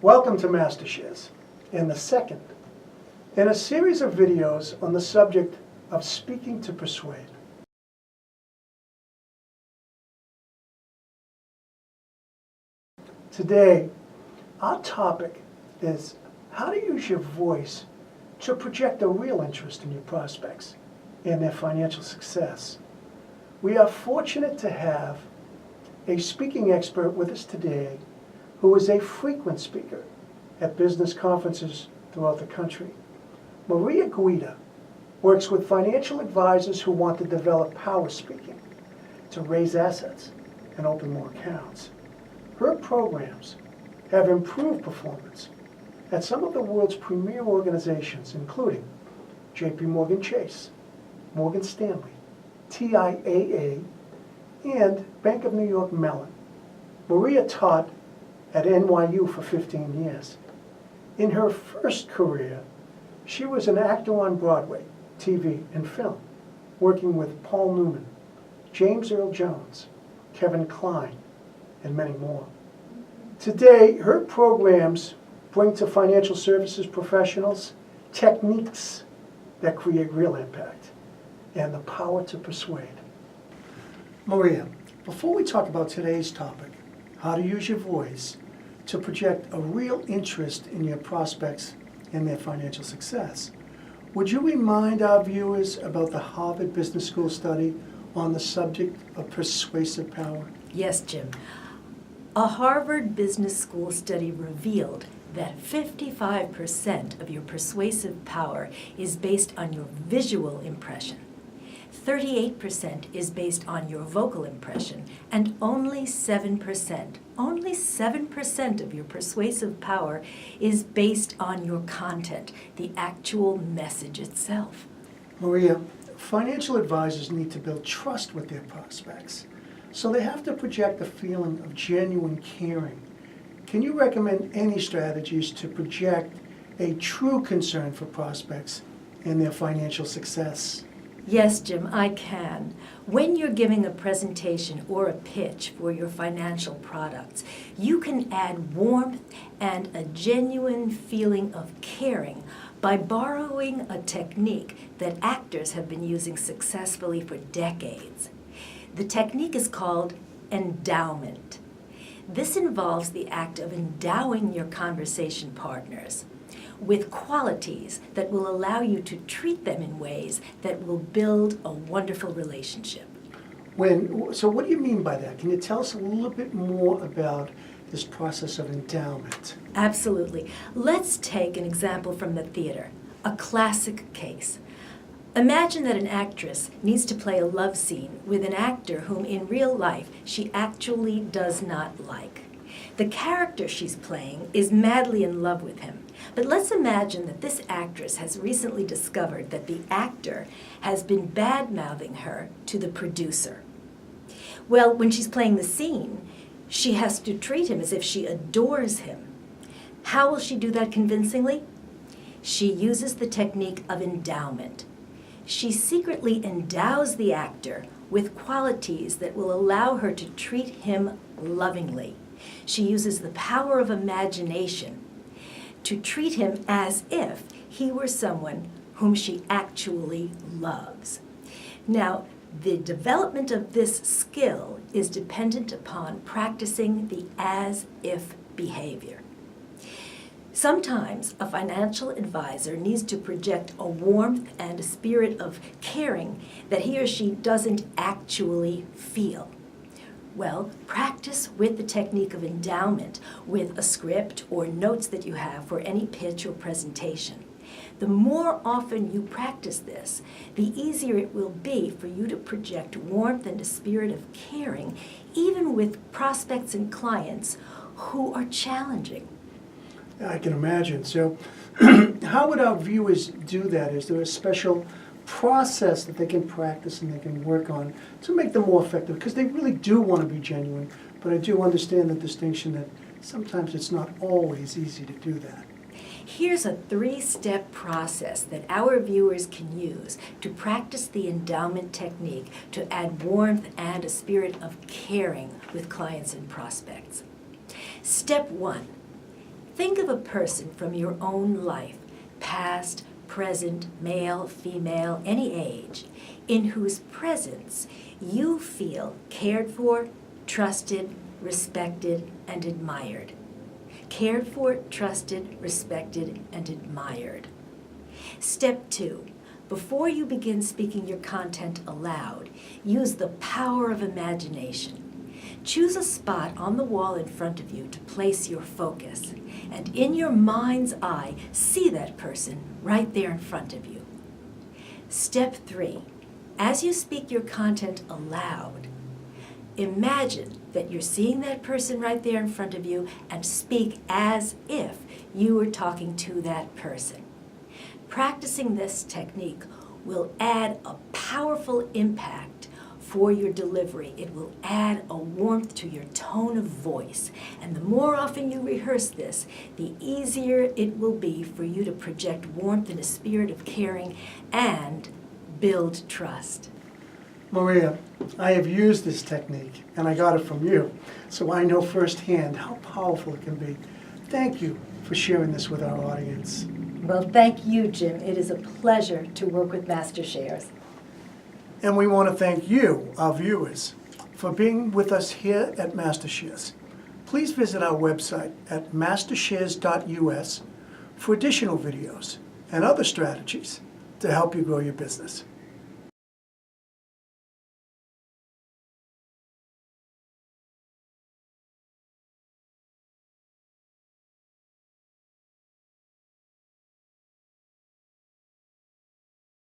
Welcome to MasterShares, and the second in a series of videos on the subject of speaking to persuade. Today, our topic is how to use your voice to project a real interest in your prospects and their financial success. We are fortunate to have a speaking expert with us today who is a frequent speaker at business conferences throughout the country. Maria Guida works with financial advisors who want to develop power speaking, to raise assets and open more accounts. Her programs have improved performance at some of the world's premier organizations, including J.P. Morgan Chase, Morgan Stanley, TIAA, and Bank of New York Mellon. Maria taught at NYU for 15 years. In her first career, she was an actor on Broadway, TV, and film, working with Paul Newman, James Earl Jones, Kevin Kline, and many more. Today, her programs bring to financial services professionals techniques that create real impact and the power to persuade. Maria, before we talk about today's topic, how to use your voice to project a real interest in your prospects and their financial success, would you remind our viewers about the Harvard Business School study on the subject of persuasive power? Yes, Jim. A Harvard Business School study revealed that 55% of your persuasive power is based on your visual impression, 38% is based on your vocal impression, and only 7% of your persuasive power is based on your content, the actual message itself. Maria, financial advisors need to build trust with their prospects, so they have to project a feeling of genuine caring. Can you recommend any strategies to project a true concern for prospects and their financial success? Yes, Jim, I can. When you're giving a presentation or a pitch for your financial products, you can add warmth and a genuine feeling of caring by borrowing a technique that actors have been using successfully for decades. The technique is called endowment. This involves the act of endowing your conversation partners with qualities that will allow you to treat them in ways that will build a wonderful relationship. So what do you mean by that? Can you tell us a little bit more about this process of endowment? Absolutely. Let's take an example from the theater, a classic case. Imagine that an actress needs to play a love scene with an actor whom in real life she actually does not like. The character she's playing is madly in love with him. But let's imagine that this actress has recently discovered that the actor has been bad-mouthing her to the producer. Well, when she's playing the scene, she has to treat him as if she adores him. How will she do that convincingly? She uses the technique of endowment. She secretly endows the actor with qualities that will allow her to treat him lovingly. She uses the power of imagination to treat him as if he were someone whom she actually loves. Now, the development of this skill is dependent upon practicing the as-if behavior. Sometimes a financial advisor needs to project a warmth and a spirit of caring that he or she doesn't actually feel. Well, practice with the technique of endowment with a script or notes that you have for any pitch or presentation. The more often you practice this, the easier it will be for you to project warmth and a spirit of caring, even with prospects and clients who are challenging. I can imagine. So how would our viewers do that? Is there a special process that they can practice and they can work on to make them more effective? Because they really do want to be genuine, but I do understand the distinction that sometimes it's not always easy to do that. Here's a 3-step process that our viewers can use to practice the endowment technique to add warmth and a spirit of caring with clients and prospects. Step 1, Think of a person from your own life, past, present, male, female, any age, in whose presence you feel cared for, trusted, respected, and admired. Cared for, trusted, respected, and admired. Step 2. Before you begin speaking your content aloud, use the power of imagination. Choose a spot on the wall in front of you to place your focus, and in your mind's eye, see that person right there in front of you. Step 3. As you speak your content aloud, imagine that you're seeing that person right there in front of you and speak as if you were talking to that person. Practicing this technique will add a powerful impact for your delivery. It will add a warmth to your tone of voice. And the more often you rehearse this, the easier it will be for you to project warmth and a spirit of caring and build trust. Maria, I have used this technique, and I got it from you, so I know firsthand how powerful it can be. Thank you for sharing this with our audience. Well, thank you, Jim. It is a pleasure to work with MasterShares. And we want to thank you, our viewers, for being with us here at MasterShares. Please visit our website at mastershares.us for additional videos and other strategies to help you grow your business.